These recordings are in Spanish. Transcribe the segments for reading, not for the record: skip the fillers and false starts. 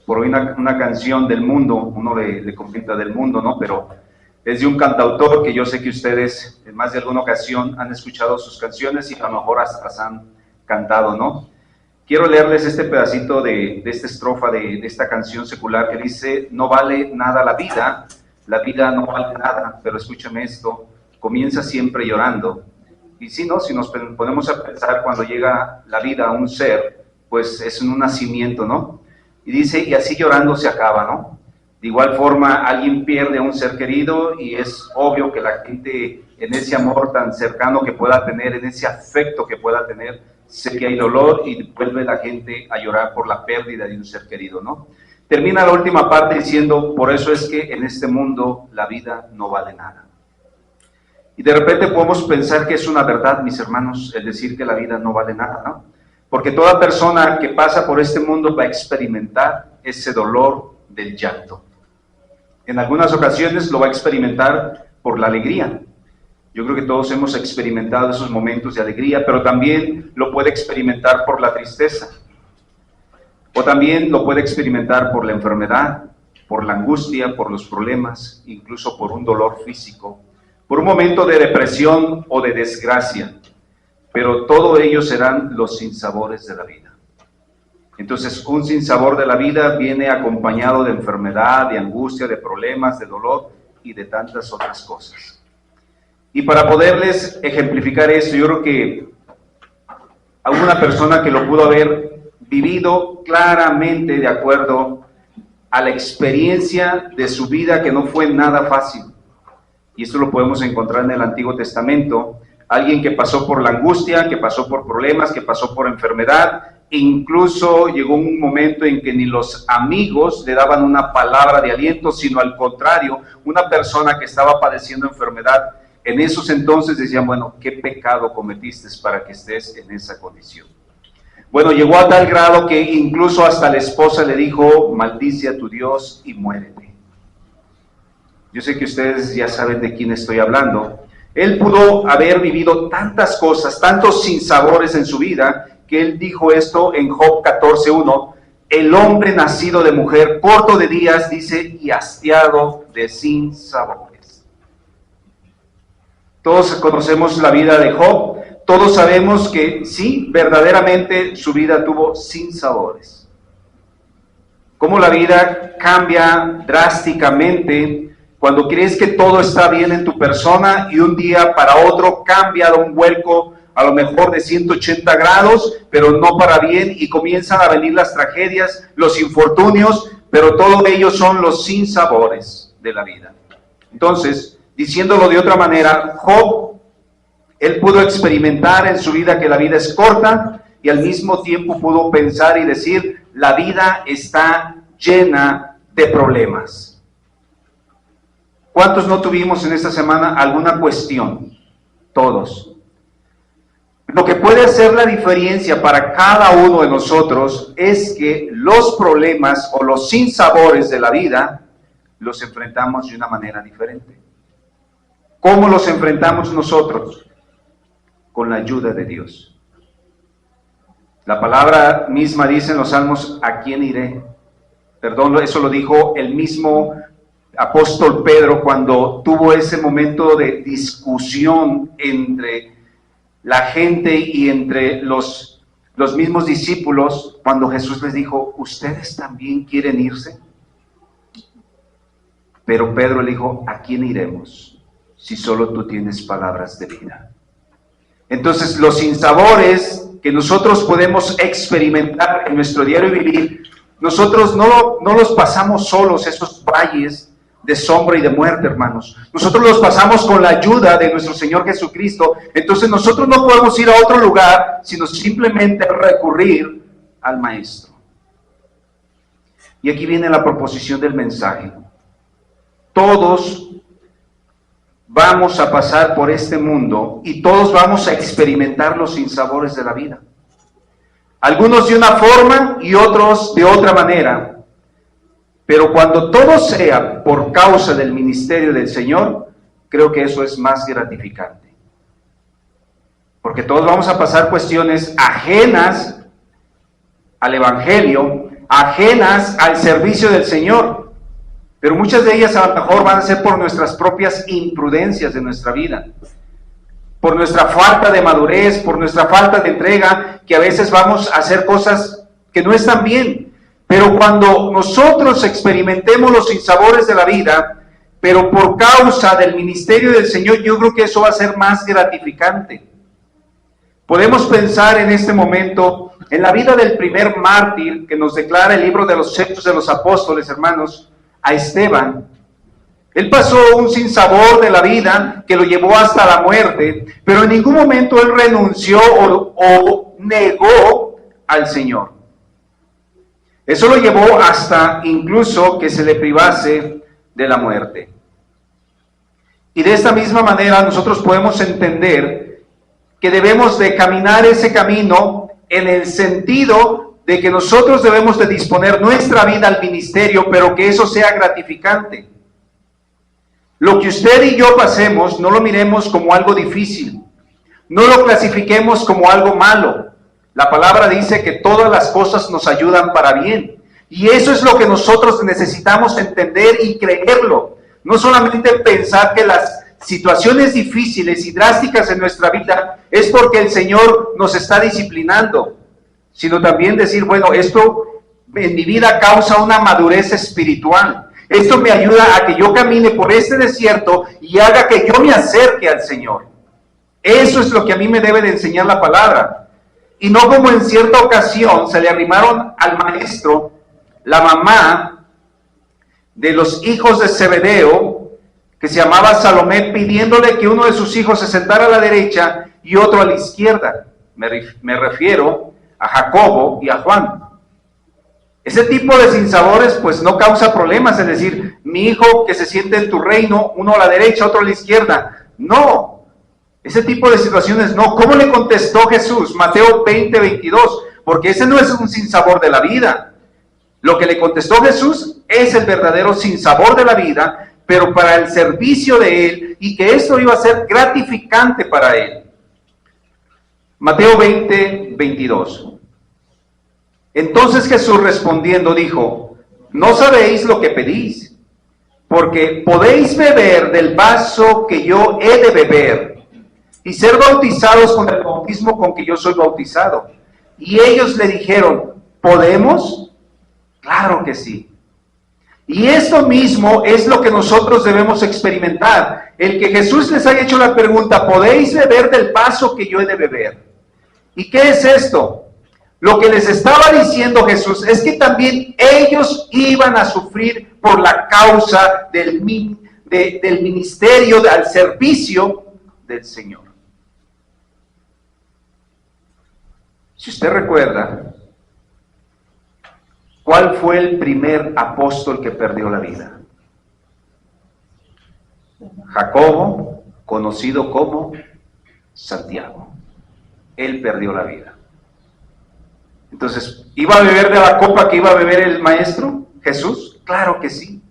por hoy una canción del mundo, uno le comenta del mundo, ¿no? Pero es de un cantautor que yo sé que ustedes en más de alguna ocasión han escuchado sus canciones y a lo mejor hasta las han cantado, ¿no? Quiero leerles este pedacito de esta estrofa de esta canción secular que dice: no vale nada la vida no vale nada, pero escúchame esto, comienza siempre llorando. Y si no, si nos ponemos a pensar cuando llega la vida a un ser, pues es un nacimiento, ¿no? Y dice, y así llorando se acaba, ¿no? De igual forma, alguien pierde a un ser querido y es obvio que la gente en ese amor tan cercano que pueda tener, en ese afecto que pueda tener, sé que hay dolor y vuelve la gente a llorar por la pérdida de un ser querido, ¿no? Termina la última parte diciendo, por eso es que en este mundo la vida no vale nada. Y de repente podemos pensar que es una verdad, mis hermanos, el decir que la vida no vale nada, ¿no? Porque toda persona que pasa por este mundo va a experimentar ese dolor del llanto. En algunas ocasiones lo va a experimentar por la alegría. Yo creo que todos hemos experimentado esos momentos de alegría, pero también lo puede experimentar por la tristeza. O también lo puede experimentar por la enfermedad, por la angustia, por los problemas, incluso por un dolor físico, por un momento de depresión o de desgracia. Pero todo ello serán los sinsabores de la vida. Entonces, un sinsabor de la vida viene acompañado de enfermedad, de angustia, de problemas, de dolor y de tantas otras cosas. Y para poderles ejemplificar esto, yo creo que a una persona que lo pudo haber vivido claramente de acuerdo a la experiencia de su vida, que no fue nada fácil. Y esto lo podemos encontrar en el Antiguo Testamento. Alguien que pasó por la angustia, que pasó por problemas, que pasó por enfermedad. Incluso llegó un momento en que ni los amigos le daban una palabra de aliento, sino al contrario, una persona que estaba padeciendo enfermedad, en esos entonces decían, bueno, ¿qué pecado cometiste para que estés en esa condición? Bueno, llegó a tal grado que incluso hasta la esposa le dijo, maldice a tu Dios y muérete. Yo sé que ustedes ya saben de quién estoy hablando. Él pudo haber vivido tantas cosas, tantos sinsabores en su vida, que él dijo esto en Job 14:1, el hombre nacido de mujer, corto de días, dice, y hastiado de sinsabores. Todos conocemos la vida de Job, todos sabemos que sí, verdaderamente su vida tuvo sinsabores. Cómo la vida cambia drásticamente cuando crees que todo está bien en tu persona y un día para otro cambia de un vuelco a lo mejor de 180 grados, pero no para bien, y comienzan a venir las tragedias, los infortunios, pero todos ellos son los sinsabores de la vida. Entonces, diciéndolo de otra manera, Job, él pudo experimentar en su vida que la vida es corta y al mismo tiempo pudo pensar y decir, la vida está llena de problemas. ¿Cuántos no tuvimos en esta semana alguna cuestión? Todos. Lo que puede hacer la diferencia para cada uno de nosotros es que los problemas o los sinsabores de la vida los enfrentamos de una manera diferente. ¿Cómo los enfrentamos nosotros? Con la ayuda de Dios. La palabra misma dice en los Salmos, ¿a quién iré? Perdón, eso lo dijo el mismo apóstol Pedro cuando tuvo ese momento de discusión entre la gente y entre los mismos discípulos, cuando Jesús les dijo, ¿ustedes también quieren irse? Pero Pedro le dijo, ¿a quién iremos si solo tú tienes palabras de vida? Entonces, los sinsabores que nosotros podemos experimentar en nuestro diario vivir, nosotros no los pasamos solos, esos valles de sombra y de muerte, hermanos. Nosotros los pasamos con la ayuda de nuestro Señor Jesucristo. Entonces, nosotros no podemos ir a otro lugar, sino simplemente recurrir al Maestro. Y aquí viene la proposición del mensaje. Todos vamos a pasar por este mundo y todos vamos a experimentar los sinsabores de la vida. Algunos de una forma y otros de otra manera. Pero cuando todo sea por causa del ministerio del Señor, creo que eso es más gratificante. Porque todos vamos a pasar cuestiones ajenas al Evangelio, ajenas al servicio del Señor, pero muchas de ellas a lo mejor van a ser por nuestras propias imprudencias de nuestra vida, por nuestra falta de madurez, por nuestra falta de entrega, que a veces vamos a hacer cosas que no están bien. Pero cuando nosotros experimentemos los sinsabores de la vida, pero por causa del ministerio del Señor, yo creo que eso va a ser más gratificante. Podemos pensar en este momento en la vida del primer mártir que nos declara el libro de los Hechos de los Apóstoles, hermanos, a Esteban. Él pasó un sinsabor de la vida que lo llevó hasta la muerte, pero en ningún momento él renunció o negó al Señor. Eso lo llevó hasta incluso que se le privase de la muerte. Y de esta misma manera nosotros podemos entender que debemos de caminar ese camino en el sentido de que nosotros debemos de disponer nuestra vida al ministerio, pero que eso sea gratificante. Lo que usted y yo pasemos, no lo miremos como algo difícil, no lo clasifiquemos como algo malo. La palabra dice que todas las cosas nos ayudan para bien, y eso es lo que nosotros necesitamos entender y creerlo. No solamente pensar que las situaciones difíciles y drásticas en nuestra vida es porque el Señor nos está disciplinando, sino también decir, bueno, esto en mi vida causa una madurez espiritual. Esto me ayuda a que yo camine por este desierto y haga que yo me acerque al Señor. Eso es lo que a mí me debe de enseñar la palabra. Y no como en cierta ocasión se le arrimaron al maestro la mamá de los hijos de Zebedeo, que se llamaba Salomé, pidiéndole que uno de sus hijos se sentara a la derecha y otro a la izquierda. Me refiero a Jacobo y a Juan. Ese tipo de sinsabores pues no causa problemas, es decir, mi hijo que se siente en tu reino, uno a la derecha, otro a la izquierda. No, ese tipo de situaciones no. ¿Cómo le contestó Jesús? Mateo 20:22, porque ese no es un sinsabor de la vida. Lo que le contestó Jesús es el verdadero sinsabor de la vida, pero para el servicio de Él, y que esto iba a ser gratificante para Él. Mateo 20:22. Entonces Jesús respondiendo dijo, no sabéis lo que pedís, porque podéis beber del vaso que yo he de beber, y ser bautizados con el bautismo con que yo soy bautizado. Y ellos le dijeron, ¿podemos? Claro que sí. Y esto mismo es lo que nosotros debemos experimentar. El que Jesús les haya hecho la pregunta, ¿podéis beber del vaso que yo he de beber? ¿Y qué es esto? Lo que les estaba diciendo Jesús es que también ellos iban a sufrir por la causa del ministerio, al servicio del Señor. Si usted recuerda, ¿cuál fue el primer apóstol que perdió la vida? Jacobo, conocido como Santiago. Él perdió la vida. Entonces, ¿iba a beber de la copa que iba a beber el maestro, Jesús? Claro que sí.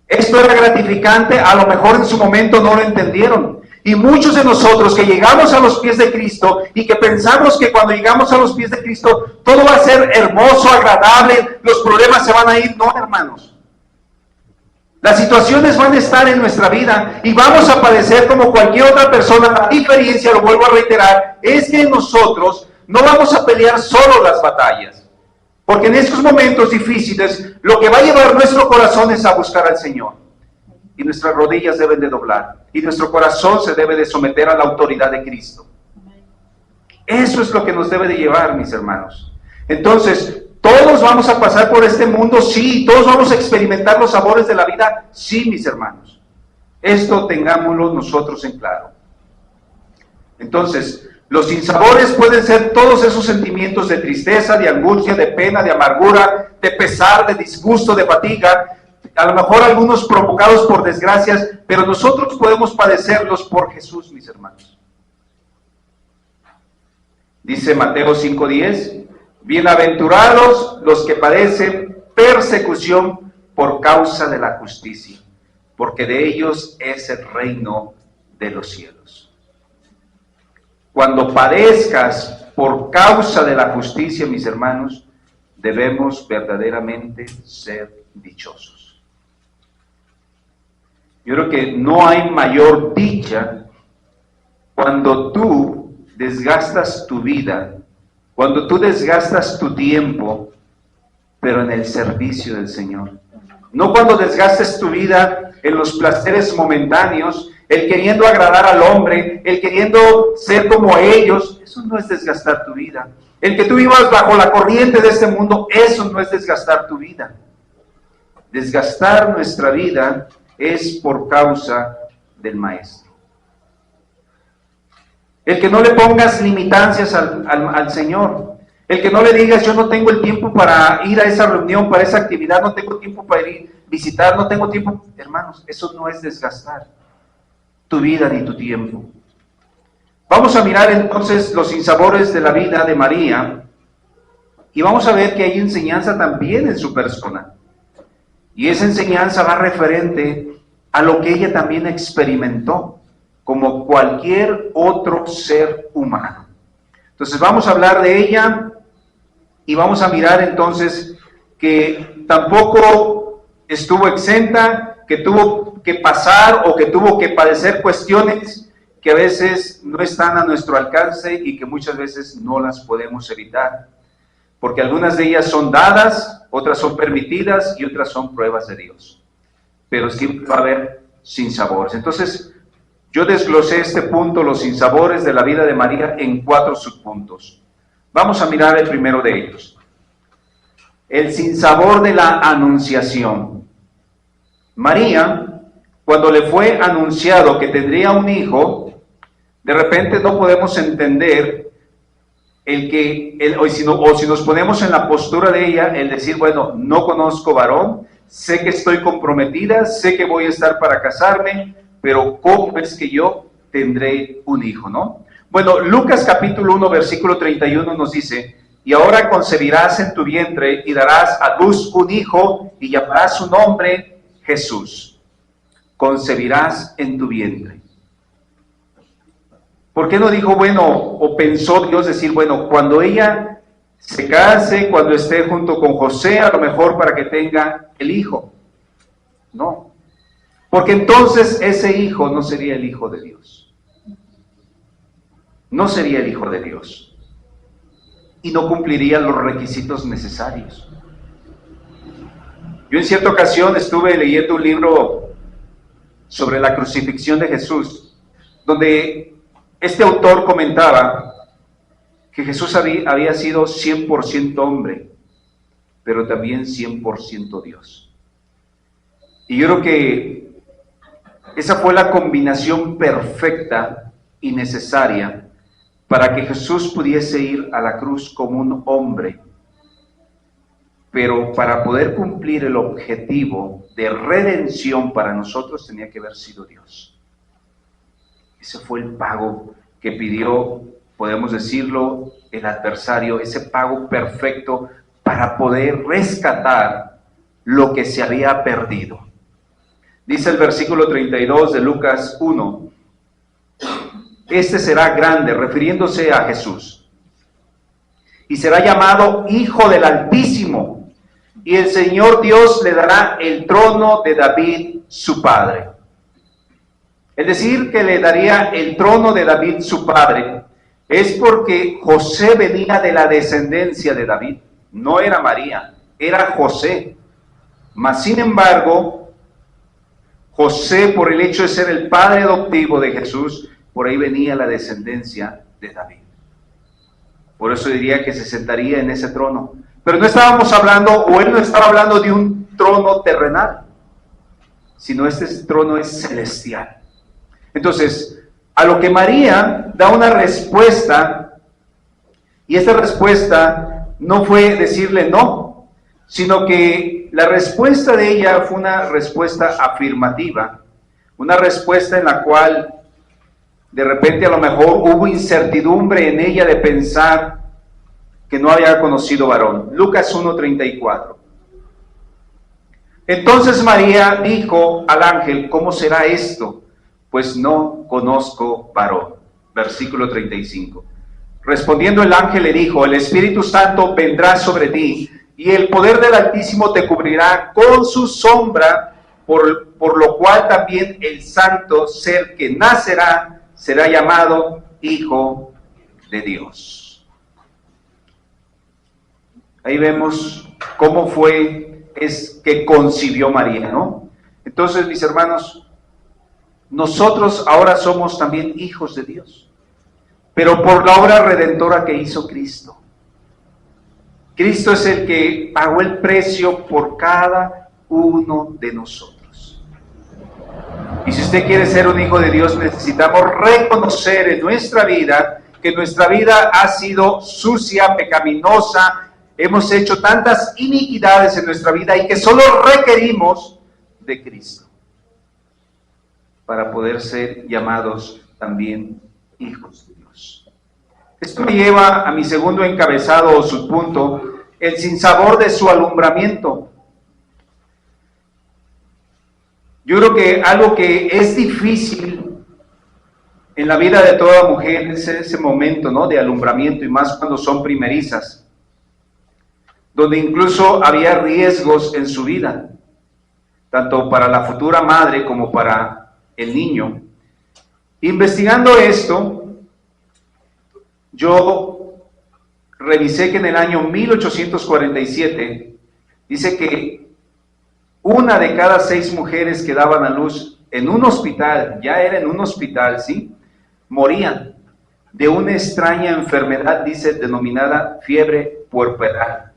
Esto era gratificante, a lo mejor en su momento no lo entendieron. Y muchos de nosotros que llegamos a los pies de Cristo y que pensamos que cuando llegamos a los pies de Cristo todo va a ser hermoso, agradable, los problemas se van a ir. No, hermanos. Las situaciones van a estar en nuestra vida y vamos a padecer como cualquier otra persona. La diferencia, lo vuelvo a reiterar, es que nosotros no vamos a pelear solo las batallas, porque en estos momentos difíciles lo que va a llevar nuestro corazón es a buscar al Señor, y nuestras rodillas deben de doblar, y nuestro corazón se debe de someter a la autoridad de Cristo. Eso es lo que nos debe de llevar, mis hermanos. Entonces, todos vamos a pasar por este mundo, sí, todos vamos a experimentar los sabores de la vida, sí, mis hermanos. Esto tengámoslo nosotros en claro. Entonces, los sinsabores pueden ser todos esos sentimientos de tristeza, de angustia, de pena, de amargura, de pesar, de disgusto, de fatiga, a lo mejor algunos provocados por desgracias, pero nosotros podemos padecerlos por Jesús, mis hermanos. Dice Mateo 5:10, bienaventurados los que padecen persecución por causa de la justicia, porque de ellos es el reino de los cielos. Cuando padezcas por causa de la justicia, mis hermanos, debemos verdaderamente ser dichosos. Yo creo que no hay mayor dicha cuando tú desgastas tu vida, cuando tú desgastas tu tiempo, pero en el servicio del Señor. No cuando desgastes tu vida en los placeres momentáneos, el queriendo agradar al hombre, el queriendo ser como ellos. Eso no es desgastar tu vida. El que tú vivas bajo la corriente de este mundo, eso no es desgastar tu vida. Desgastar nuestra vida es por causa del Maestro. El que no le pongas limitancias al Señor. El que no le digas, yo no tengo el tiempo para ir a esa reunión, para esa actividad, no tengo tiempo para ir visitar, no tengo tiempo. Hermanos, eso no es desgastar tu vida ni tu tiempo. Vamos a mirar entonces los sinsabores de la vida de María y vamos a ver que hay enseñanza también en su persona. Y esa enseñanza va referente a lo que ella también experimentó, como cualquier otro ser humano. Entonces vamos a hablar de ella y vamos a mirar entonces que tampoco estuvo exenta, que tuvo que pasar o que tuvo que padecer cuestiones que a veces no están a nuestro alcance y que muchas veces no las podemos evitar. Porque algunas de ellas son dadas, otras son permitidas y otras son pruebas de Dios. Pero siempre va a haber sinsabores. Entonces, yo desglosé este punto, los sinsabores de la vida de María, en 4 subpuntos. Vamos a mirar el primero de ellos. El sinsabor de la anunciación. María, cuando le fue anunciado que tendría un hijo, de repente no podemos entender o si nos ponemos en la postura de ella, el decir, bueno, no conozco varón, sé que estoy comprometida, sé que voy a estar para casarme, pero ¿cómo es que yo tendré un hijo, no? Bueno, Lucas capítulo 1, versículo 31 nos dice, y ahora concebirás en tu vientre y darás a luz un hijo y llamarás su nombre Jesús. Concebirás en tu vientre. ¿Por qué no dijo, bueno, o pensó Dios decir, bueno, cuando ella se case, cuando esté junto con José, a lo mejor para que tenga el hijo? No. Porque entonces ese hijo no sería el hijo de Dios. No sería el hijo de Dios. Y no cumpliría los requisitos necesarios. Yo en cierta ocasión estuve leyendo un libro sobre la crucifixión de Jesús, donde este autor comentaba que Jesús había sido 100% hombre, pero también 100% Dios. Y yo creo que esa fue la combinación perfecta y necesaria para que Jesús pudiese ir a la cruz como un hombre, pero para poder cumplir el objetivo de redención para nosotros tenía que haber sido Dios. Ese fue el pago que pidió, podemos decirlo, el adversario, ese pago perfecto para poder rescatar lo que se había perdido. Dice el versículo 32 de Lucas 1, este será grande, refiriéndose a Jesús, y será llamado Hijo del Altísimo, y el Señor Dios le dará el trono de David, su padre. Es decir, que le daría el trono de David, su padre, es porque José venía de la descendencia de David, no era María, era José. Mas, sin embargo, José, por el hecho de ser el padre adoptivo de Jesús, por ahí venía la descendencia de David. Por eso diría que se sentaría en ese trono. Pero no estábamos hablando, o él no estaba hablando de un trono terrenal, sino este trono es celestial. Entonces, a lo que María da una respuesta, y esta respuesta no fue decirle no, sino que la respuesta de ella fue una respuesta afirmativa, una respuesta en la cual de repente a lo mejor hubo incertidumbre en ella de pensar que no había conocido varón. Lucas 1:34. Entonces María dijo al ángel, ¿cómo será esto? Pues no conozco varón. Versículo 35. Respondiendo el ángel le dijo, el Espíritu Santo vendrá sobre ti y el poder del Altísimo te cubrirá con su sombra, por lo cual también el santo ser que nacerá será llamado Hijo de Dios. Ahí vemos cómo es que concibió María, ¿no? Entonces, mis hermanos, nosotros ahora somos también hijos de Dios, pero por la obra redentora que hizo Cristo. Cristo es el que pagó el precio por cada uno de nosotros. Y si usted quiere ser un hijo de Dios, necesitamos reconocer en nuestra vida que nuestra vida ha sido sucia, pecaminosa, hemos hecho tantas iniquidades en nuestra vida y que solo requerimos de Cristo para poder ser llamados también hijos de Dios. Esto me lleva a mi segundo encabezado o subpunto, el sinsabor de su alumbramiento. Yo creo que algo que es difícil en la vida de toda mujer es ese momento, ¿no?, de alumbramiento, y más cuando son primerizas, donde incluso había riesgos en su vida, tanto para la futura madre como para el niño. Investigando esto, yo revisé que en el año 1847 dice que 1 de cada 6 mujeres que daban a luz en un hospital, ya era en un hospital, ¿sí?, morían de una extraña enfermedad, dice, denominada fiebre puerperal.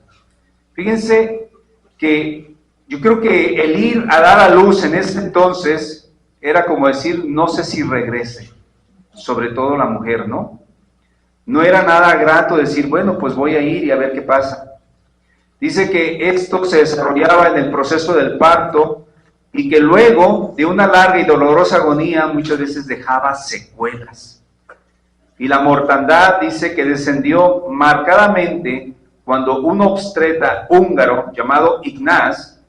Fíjense que yo creo que el ir a dar a luz en ese entonces era como decir, no sé si regrese, sobre todo la mujer, ¿no? No era nada grato decir, bueno, pues voy a ir y a ver qué pasa. Dice que esto se desarrollaba en el proceso del parto y que luego de una larga y dolorosa agonía muchas veces dejaba secuelas. Y la mortandad dice que descendió marcadamente cuando un obstetra húngaro llamado Ignaz,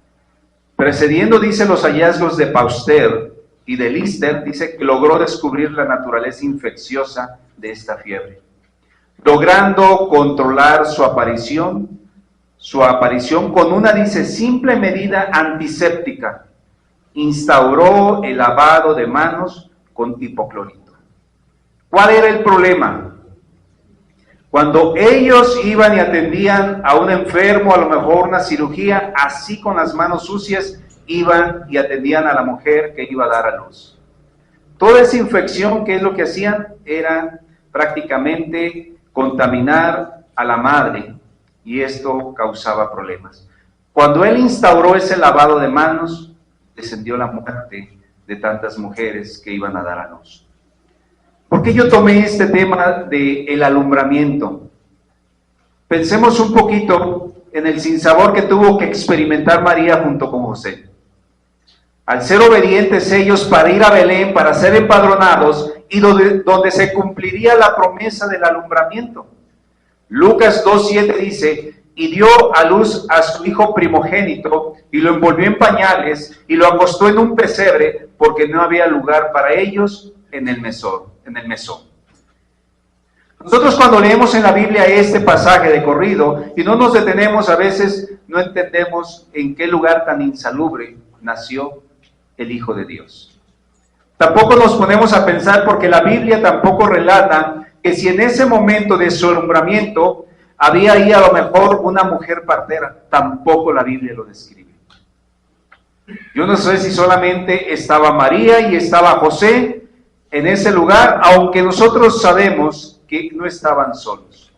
precediendo, dice, los hallazgos de Pasteur y de Lister, dice que logró descubrir la naturaleza infecciosa de esta fiebre, logrando controlar su aparición con una, dice, simple medida antiséptica. Instauró el lavado de manos con hipoclorito. ¿Cuál era el problema? Cuando ellos iban y atendían a un enfermo, a lo mejor una cirugía, así con las manos sucias, iban y atendían a la mujer que iba a dar a luz. Toda esa infección, ¿qué es lo que hacían? Era prácticamente contaminar a la madre, y esto causaba problemas. Cuando él instauró ese lavado de manos, descendió la muerte de tantas mujeres que iban a dar a luz. ¿Por qué yo tomé este tema del alumbramiento? Pensemos un poquito en el sinsabor que tuvo que experimentar María junto con José. Al ser obedientes ellos para ir a Belén, para ser empadronados, y donde se cumpliría la promesa del alumbramiento. Lucas 2:7 dice, y dio a luz a su hijo primogénito, y lo envolvió en pañales, y lo acostó en un pesebre, porque no había lugar para ellos en el mesón. Nosotros cuando leemos en la Biblia este pasaje de corrido, y no nos detenemos, a veces no entendemos en qué lugar tan insalubre nació el Hijo de Dios. Tampoco nos ponemos a pensar, porque la Biblia tampoco relata que si en ese momento de su alumbramiento había ahí a lo mejor una mujer partera. Tampoco la Biblia lo describe. Yo no sé si solamente estaba María y estaba José en ese lugar, aunque nosotros sabemos que no estaban solos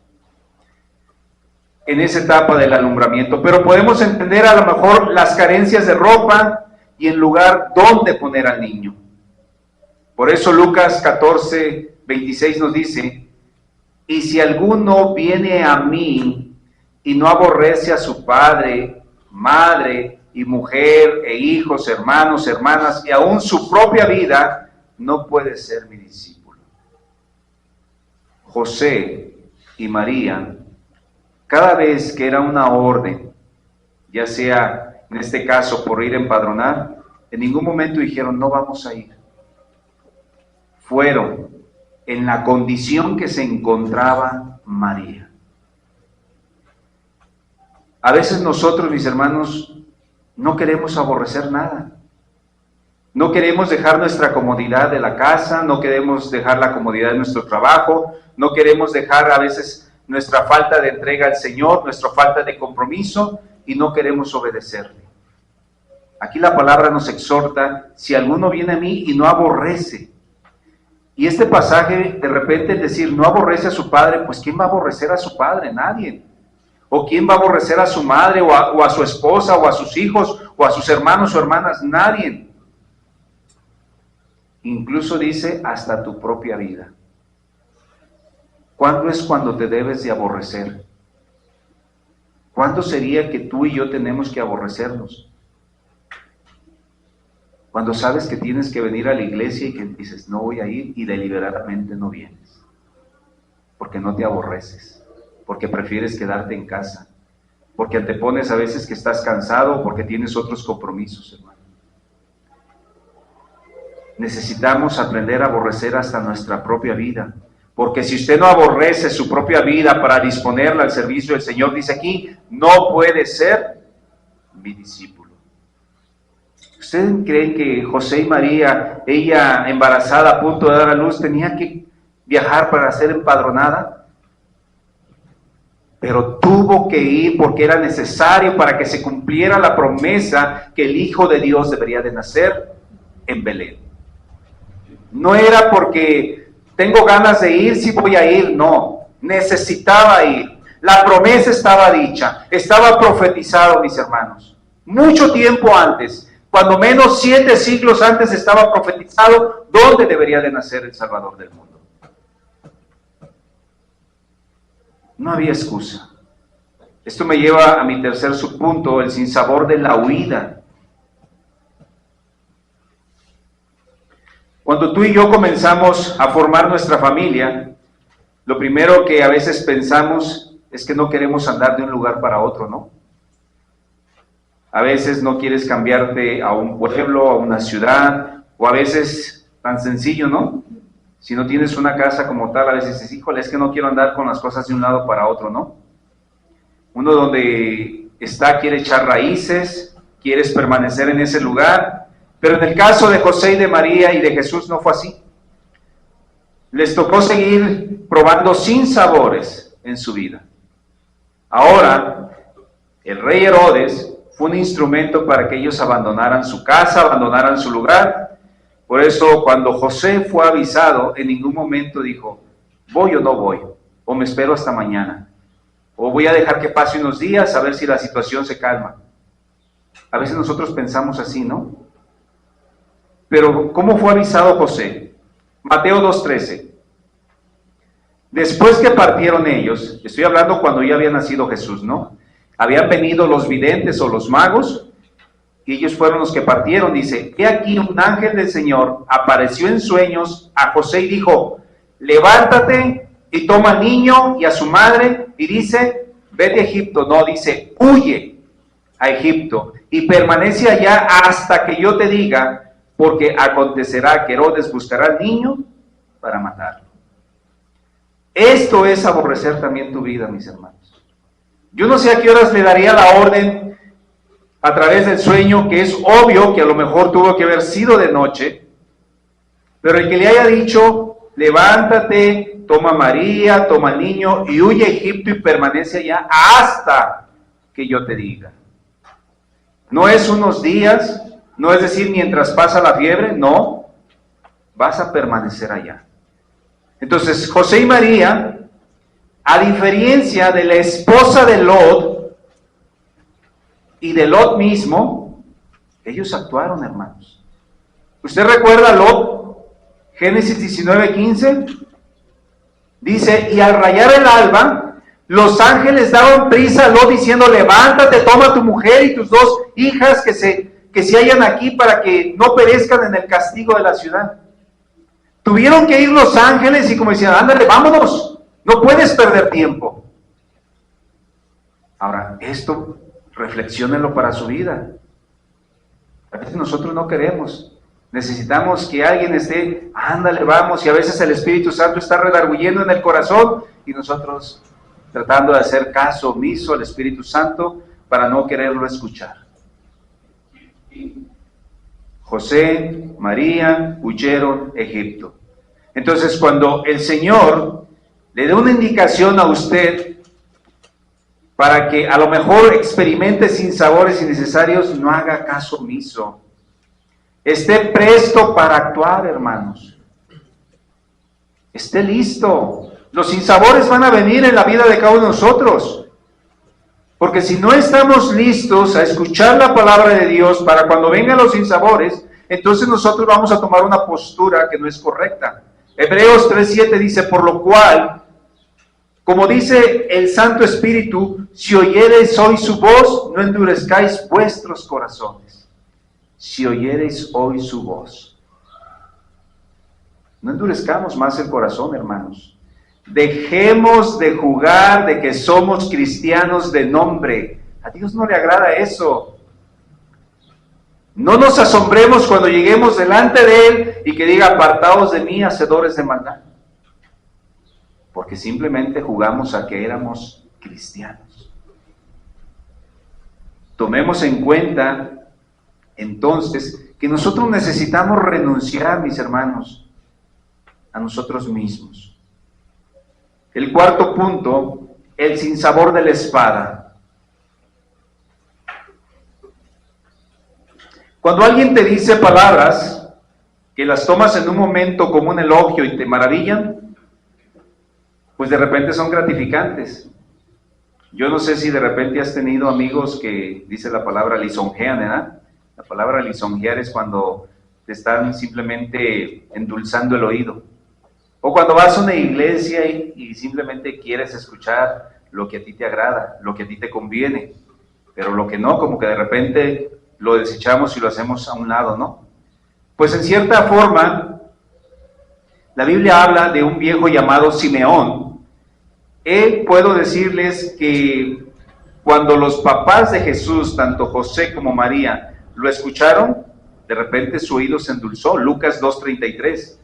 en esa etapa del alumbramiento, pero podemos entender a lo mejor las carencias de ropa y el lugar donde poner al niño. Por eso Lucas 14:26 nos dice, y si alguno viene a mí y no aborrece a su padre, madre y mujer e hijos, hermanos, hermanas y aún su propia vida, no puede ser mi discípulo. José y María, cada vez que era una orden, ya sea en este caso por ir a empadronar, en ningún momento dijeron no vamos a ir. Fueron en la condición que se encontraba María. A veces nosotros, mis hermanos, no queremos aborrecer nada. No queremos dejar nuestra comodidad de la casa, no queremos dejar la comodidad de nuestro trabajo, no queremos dejar a veces nuestra falta de entrega al Señor, nuestra falta de compromiso, y no queremos obedecerle. Aquí la palabra nos exhorta: si alguno viene a mí y no aborrece. Y este pasaje, de repente, el decir no aborrece a su padre, pues ¿quién va a aborrecer a su padre? Nadie. ¿O quién va a aborrecer a su madre, o a su esposa, o a sus hijos, o a sus hermanos o hermanas? Nadie. Incluso dice, hasta tu propia vida. ¿Cuándo es cuando te debes de aborrecer? ¿Cuándo sería que tú y yo tenemos que aborrecernos? Cuando sabes que tienes que venir a la iglesia y que dices, no voy a ir, y deliberadamente no vienes. Porque no te aborreces, porque prefieres quedarte en casa, porque antepones a veces que estás cansado o porque tienes otros compromisos, hermano. Necesitamos aprender a aborrecer hasta nuestra propia vida, porque si usted no aborrece su propia vida para disponerla al servicio del Señor, dice aquí, no puede ser mi discípulo. ¿Ustedes creen que José y María, ella embarazada a punto de dar a luz, tenía que viajar para ser empadronada? Pero tuvo que ir porque era necesario para que se cumpliera la promesa que el Hijo de Dios debería de nacer en Belén. No era porque tengo ganas de ir, si voy a ir, no, necesitaba ir. La promesa estaba dicha, estaba profetizado, mis hermanos. Mucho tiempo antes, cuando menos 7 siglos antes estaba profetizado dónde debería de nacer el Salvador del mundo. No había excusa. Esto me lleva a mi tercer subpunto, el sinsabor de la huida. Cuando tú y yo comenzamos a formar nuestra familia, lo primero que a veces pensamos es que no queremos andar de un lugar para otro, ¿no? A veces no quieres cambiarte a un pueblo, a una ciudad, o a veces tan sencillo, ¿no? Si no tienes una casa como tal, a veces dices, híjole, es que no quiero andar con las cosas de un lado para otro, ¿no? Uno donde está quiere echar raíces, quieres permanecer en ese lugar. Pero en el caso de José y de María y de Jesús no fue así. Les tocó seguir probando sinsabores en su vida. Ahora, el rey Herodes fue un instrumento para que ellos abandonaran su casa, abandonaran su lugar. Por eso, cuando José fue avisado, en ningún momento dijo, voy o no voy, o me espero hasta mañana, o voy a dejar que pase unos días a ver si la situación se calma. A veces nosotros pensamos así, ¿no? Pero, ¿cómo fue avisado José? Mateo 2:13. Después que partieron ellos, estoy hablando cuando ya había nacido Jesús, ¿no? Habían venido los videntes o los magos, y ellos fueron los que partieron. Dice, he aquí un ángel del Señor apareció en sueños a José y dijo, levántate y toma al niño y a su madre, y dice, vete a Egipto. No, dice, huye a Egipto y permanece allá hasta que yo te diga, porque acontecerá que Herodes buscará al niño para matarlo. Esto es aborrecer también tu vida, mis hermanos. Yo no sé a qué horas le daría la orden a través del sueño, que es obvio que a lo mejor tuvo que haber sido de noche, pero el que le haya dicho, levántate, toma a María, toma al niño y huye a Egipto y permanece allá hasta que yo te diga. No es unos días, no es decir, mientras pasa la fiebre, no, vas a permanecer allá. Entonces, José y María, a diferencia de la esposa de Lot y de Lot mismo, ellos actuaron, hermanos. ¿Usted recuerda a Lot? Génesis 19:15, dice, y al rayar el alba, los ángeles daban prisa a Lot diciendo, levántate, toma a tu mujer y tus 2 hijas que se hallan aquí para que no perezcan en el castigo de la ciudad. Tuvieron que ir los ángeles y como decían, ándale, vámonos, no puedes perder tiempo. Ahora, esto, reflexiónenlo para su vida. A veces nosotros no queremos, necesitamos que alguien esté, ándale, vamos, y a veces el Espíritu Santo está redarguyendo en el corazón y nosotros tratando de hacer caso omiso al Espíritu Santo, para no quererlo escuchar. José, María huyeron a Egipto. Entonces, cuando el Señor le dé una indicación a usted para que a lo mejor experimente sinsabores innecesarios, no haga caso omiso. Esté presto para actuar, hermanos. Esté listo. Los sinsabores van a venir en la vida de cada uno de nosotros. Porque si no estamos listos a escuchar la palabra de Dios para cuando vengan los sinsabores, entonces nosotros vamos a tomar una postura que no es correcta. Hebreos 3:7 dice, por lo cual, como dice el Santo Espíritu, si oyereis hoy su voz, no endurezcáis vuestros corazones. Si oyereis hoy su voz. No endurezcamos más el corazón, hermanos. Dejemos de jugar de que somos cristianos de nombre. A Dios no le agrada eso. No nos asombremos cuando lleguemos delante de Él y que diga, apartaos de mí, hacedores de maldad. Porque simplemente jugamos a que éramos cristianos. Tomemos en cuenta, entonces, que nosotros necesitamos renunciar, mis hermanos, a nosotros mismos. El cuarto punto, el sinsabor de la espada. Cuando alguien te dice palabras que las tomas en un momento como un elogio y te maravillan, pues de repente son gratificantes. Yo no sé si de repente has tenido amigos que, dice la palabra, lisonjean, ¿verdad? La palabra lisonjear es cuando te están simplemente endulzando el oído. O cuando vas a una iglesia y simplemente quieres escuchar lo que a ti te agrada, lo que a ti te conviene, pero lo que no, como que de repente lo desechamos y lo hacemos a un lado, ¿no? Pues en cierta forma, la Biblia habla de un viejo llamado Simeón. Él, puedo decirles que cuando los papás de Jesús, tanto José como María, lo escucharon, de repente su oído se endulzó, Lucas 2:33.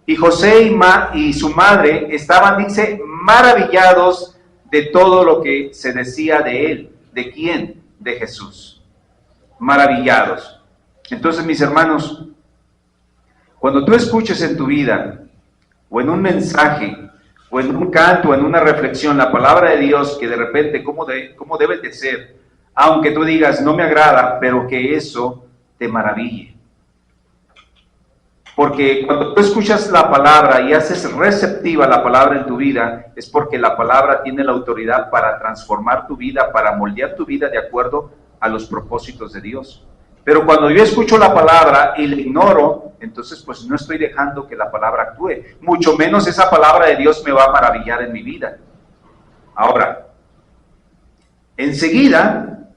Y José y su madre estaban, dice, maravillados de todo lo que se decía de él. ¿De quién? De Jesús. Maravillados. Entonces, mis hermanos, cuando tú escuches en tu vida, o en un mensaje, o en un canto, o en una reflexión, la palabra de Dios, que de repente, ¿cómo debe de ser? Aunque tú digas, no me agrada, pero que eso te maraville. Porque cuando tú escuchas la palabra y haces receptiva la palabra en tu vida, es porque la palabra tiene la autoridad para transformar tu vida, para moldear tu vida de acuerdo a los propósitos de Dios. Pero cuando yo escucho la palabra y la ignoro, entonces pues no estoy dejando que la palabra actúe. Mucho menos esa palabra de Dios me va a maravillar en mi vida. Ahora, enseguida,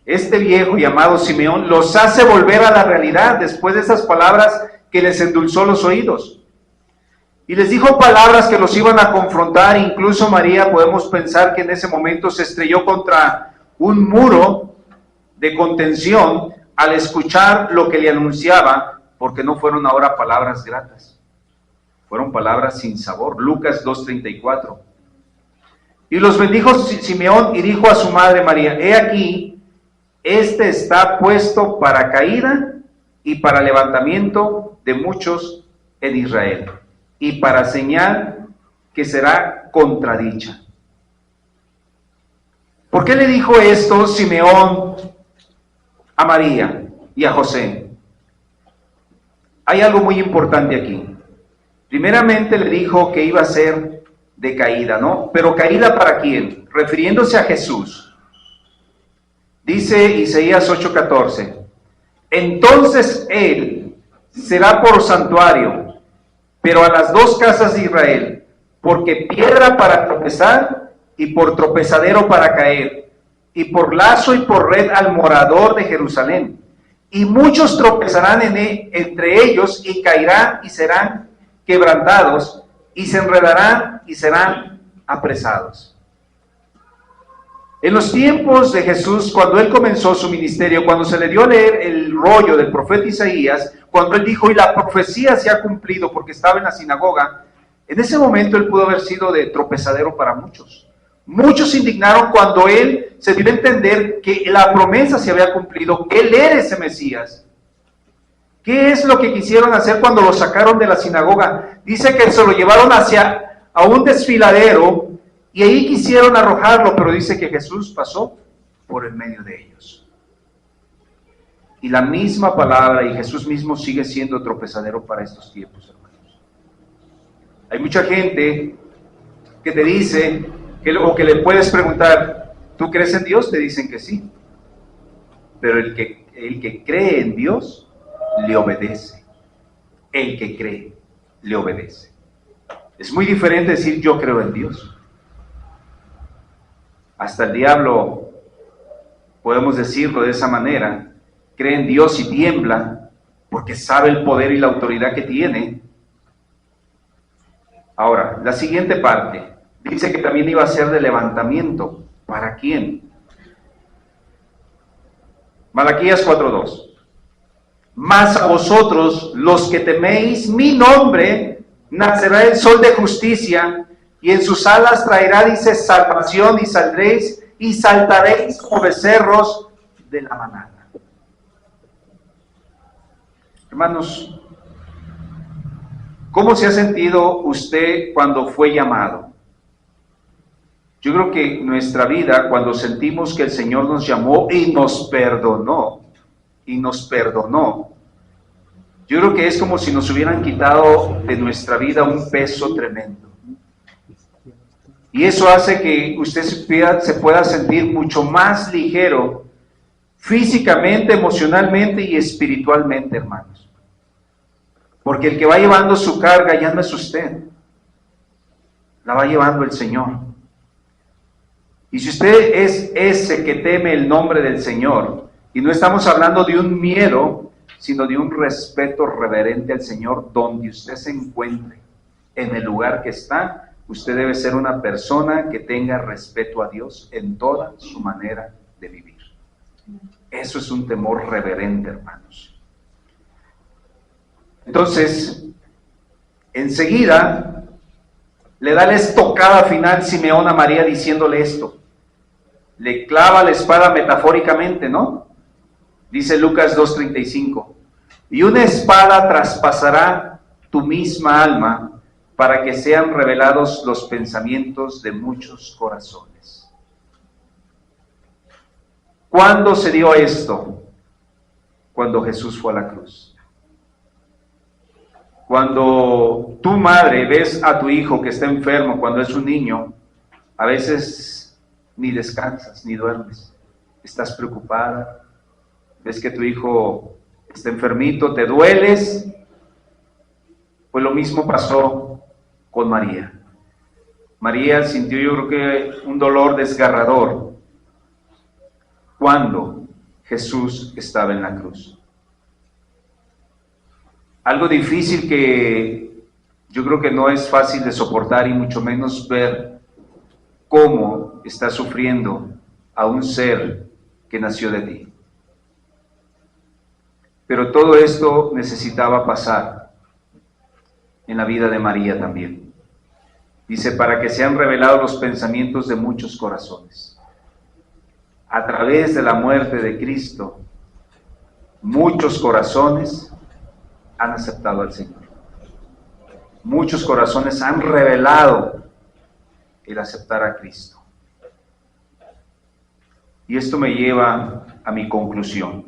este viejo llamado Simeón los hace volver a la realidad después de esas palabras que les endulzó los oídos. Y les dijo palabras que los iban a confrontar. Incluso María, podemos pensar que en ese momento se estrelló contra un muro de contención al escuchar lo que le anunciaba, porque no fueron ahora palabras gratas, fueron palabras sin sabor. Lucas 2:34. Y los bendijo Simeón y dijo a su madre María, he aquí, este está puesto para caída y para levantamiento de muchos en Israel, y para señal que será contradicha. ¿Por qué le dijo esto Simeón a María y a José? Hay algo muy importante aquí. Primeramente le dijo que iba a ser de caída, ¿no? Pero caída ¿para quién? Refiriéndose a Jesús. Dice Isaías 8:14, entonces él será por santuario, pero a las dos casas de Israel, porque piedra para tropezar y por tropezadero para caer, y por lazo y por red al morador de Jerusalén. Y muchos tropezarán entre ellos y caerán y serán quebrantados, y se enredarán y serán apresados. En los tiempos de Jesús, cuando Él comenzó su ministerio, cuando se le dio a leer el rollo del profeta Isaías, cuando Él dijo, y la profecía se ha cumplido porque estaba en la sinagoga, en ese momento Él pudo haber sido de tropezadero para muchos. Muchos se indignaron cuando Él se dio a entender que la promesa se había cumplido, que Él era ese Mesías. ¿Qué es lo que quisieron hacer cuando lo sacaron de la sinagoga? Dice que se lo llevaron a un desfiladero y ahí quisieron arrojarlo, pero dice que Jesús pasó por el medio de ellos. Y la misma palabra y Jesús mismo sigue siendo tropezadero para estos tiempos, hermanos. Hay mucha gente que te dice, o que le puedes preguntar, ¿tú crees en Dios? Te dicen que sí. Pero el que cree en Dios, le obedece. El que cree, le obedece. Es muy diferente decir yo creo en Dios. Hasta el diablo, podemos decirlo de esa manera, cree en Dios y tiembla porque sabe el poder y la autoridad que tiene. Ahora, la siguiente parte, dice que también iba a ser de levantamiento. ¿Para quién? Malaquías 4:2. Mas a vosotros, los que teméis mi nombre, nacerá el sol de justicia, y en sus alas traerá, dice, salvación, y saldréis y saltaréis como becerros de la manada. Hermanos, ¿cómo se ha sentido usted cuando fue llamado? Yo creo que nuestra vida, cuando sentimos que el Señor nos llamó y nos perdonó, yo creo que es como si nos hubieran quitado de nuestra vida un peso tremendo. Y eso hace que usted se pueda sentir mucho más ligero, físicamente, emocionalmente y espiritualmente, hermanos. Porque el que va llevando su carga ya no es usted, la va llevando el Señor. Y si usted es ese que teme el nombre del Señor, y no estamos hablando de un miedo, sino de un respeto reverente al Señor, donde usted se encuentre, en el lugar que está, usted debe ser una persona que tenga respeto a Dios en toda su manera de vivir. Eso es un temor reverente, hermanos. Entonces, enseguida, le da la estocada final Simeón a María diciéndole esto. Le clava la espada metafóricamente, ¿no? Dice Lucas 2:35. Y una espada traspasará tu misma alma, para que sean revelados los pensamientos de muchos corazones. ¿Cuándo se dio esto? Cuando Jesús fue a la cruz. Cuando tu madre ves a tu hijo que está enfermo, cuando es un niño, a veces ni descansas, ni duermes. Estás preocupada, ves que tu hijo está enfermito, te dueles. Pues lo mismo pasó con María. María sintió, yo creo que un dolor desgarrador cuando Jesús estaba en la cruz. Algo difícil que yo creo que no es fácil de soportar y mucho menos ver cómo está sufriendo a un ser que nació de ti. Pero todo esto necesitaba pasar en la vida de María también. Dice, para que sean revelados los pensamientos de muchos corazones. A través de la muerte de Cristo, muchos corazones han aceptado al Señor. Muchos corazones han revelado el aceptar a Cristo. Y esto me lleva a mi conclusión.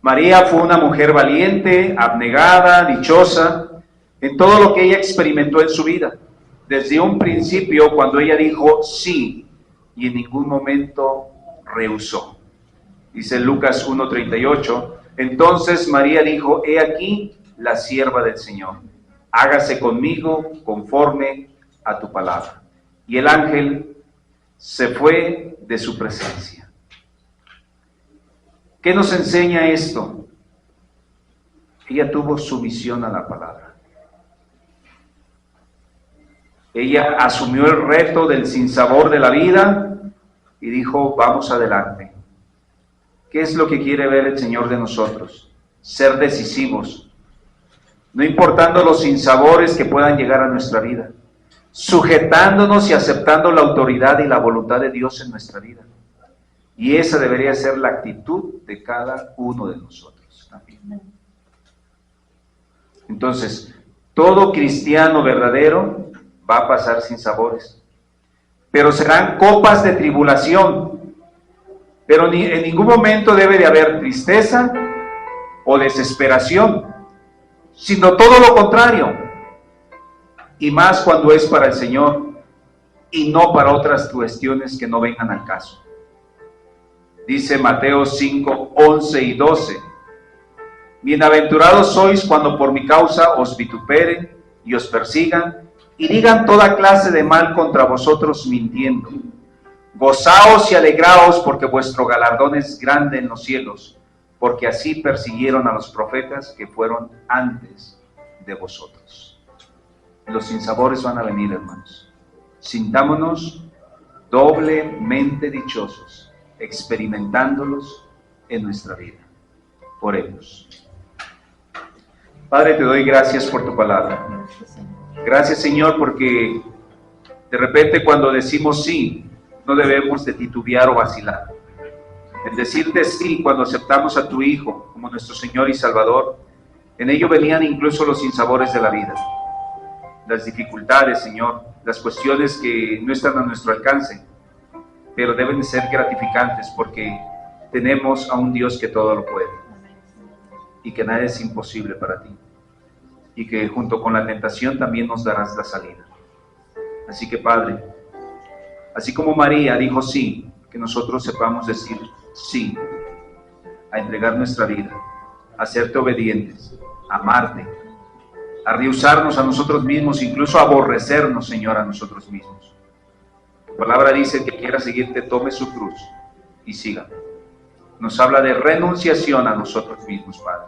María fue una mujer valiente, abnegada, dichosa, en todo lo que ella experimentó en su vida. Desde un principio, cuando ella dijo sí, y en ningún momento rehusó. Dice Lucas 1:38, entonces María dijo, he aquí la sierva del Señor, hágase conmigo conforme a tu palabra. Y el ángel se fue de su presencia. ¿Qué nos enseña esto? Ella tuvo sumisión a la palabra. Ella asumió el reto del sinsabor de la vida y dijo, vamos adelante. ¿Qué es lo que quiere ver el Señor de nosotros? Ser decisivos, no importando los sinsabores que puedan llegar a nuestra vida. sujetándonos y aceptando la autoridad y la voluntad de Dios en nuestra vida. Y esa debería ser la actitud de cada uno de nosotros también. Entonces, todo cristiano verdadero va a pasar sin sabores, pero serán copas de tribulación, pero en ningún momento debe de haber tristeza o desesperación, sino todo lo contrario, y más cuando es para el Señor y no para otras cuestiones que no vengan al caso. Dice Mateo 5, 11 y 12, bienaventurados sois cuando por mi causa os vituperen y os persigan y digan toda clase de mal contra vosotros mintiendo. Gozaos y alegraos porque vuestro galardón es grande en los cielos, porque así persiguieron a los profetas que fueron antes de vosotros. Los sinsabores van a venir, hermanos. Sintámonos doblemente dichosos, experimentándolos en nuestra vida. Oremos. Padre, te doy gracias por tu palabra. Gracias, Señor, porque de repente cuando decimos sí, no debemos de titubear o vacilar. En decirte sí cuando aceptamos a tu Hijo como nuestro Señor y Salvador, en ello venían incluso los sinsabores de la vida, las dificultades, Señor, las cuestiones que no están a nuestro alcance, pero deben de ser gratificantes porque tenemos a un Dios que todo lo puede y que nada es imposible para ti, y que junto con la tentación también nos darás la salida. Así que, Padre, así como María dijo sí, que nosotros sepamos decir sí a entregar nuestra vida, a serte obedientes, a amarte, a rehusarnos a nosotros mismos, incluso a aborrecernos, Señor, a nosotros mismos. Tu palabra dice que quiera seguirte, tome su cruz y sígame. Nos habla de renunciación a nosotros mismos, Padre.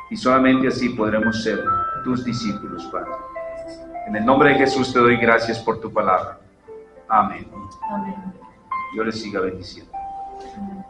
Y solamente así podremos ser tus discípulos, Padre. En el nombre de Jesús te doy gracias por tu palabra. Amén. Amén. Dios les siga bendiciendo. Amén.